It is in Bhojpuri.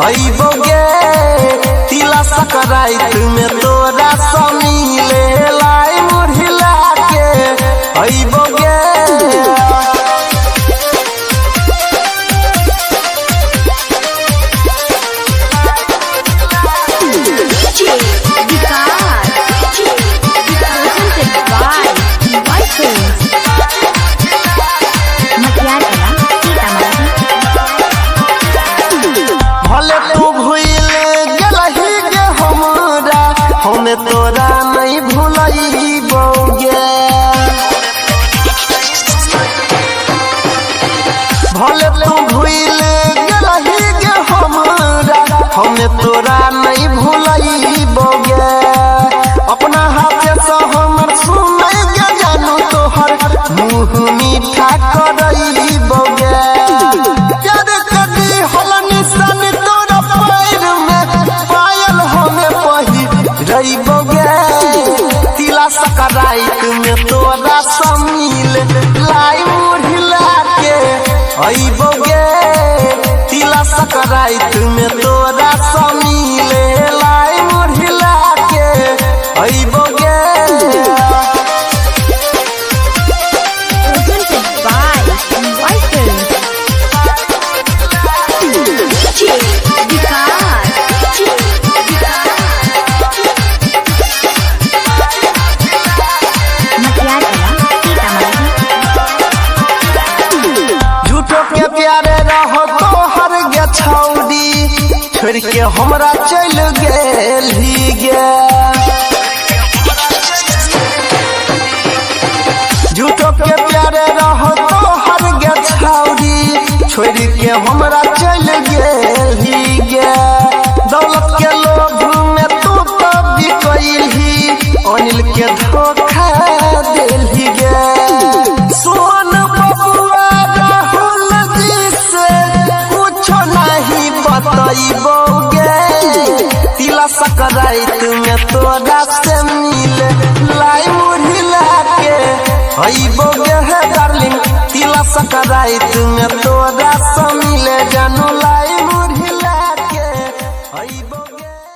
अइबोगे तिला सकराइत में तोरा समीले लाई मुरहिला के अइबोगे भले तू भूल गलही गे हमरा हमें तोरा नहीं भूलइबोगे भले तू भूल गलही गे हमरा हमें तोरा नहीं भूलइबोगे अपना हाथ से हमर सुनै गे जानू तोहर मुँह मीठा करइबोगे याद कदी हल निशान तोरा पैर में पायल हमें पहिरइबोगे तिला सकराइत में तोरा समील लाई मुरहिला के अइबोगे तिला सकराइत में तोरा समील लाई मुरहिला के अइबोगे झूठो के प्यारे रहो तोहर गे छौरी छोड़ के हमरा चल गेली गे झूठो के प्यारे रहो तोहर गे छौरी छोड़ के हमरा चल गेली गे दौलत के लोभ में तू तो बिकइलही अनिल के धोखा देलही गे सोन बबुआ राहुल जी से कुछ नहीं बतइबोगे तिला सकराइत में तोरा से मिल लाई मुरहिला के अइबोगे है डार्लिंग तिला सकराइत में तोरा से मिले जानू लाई मुरहिला के अइबोगे।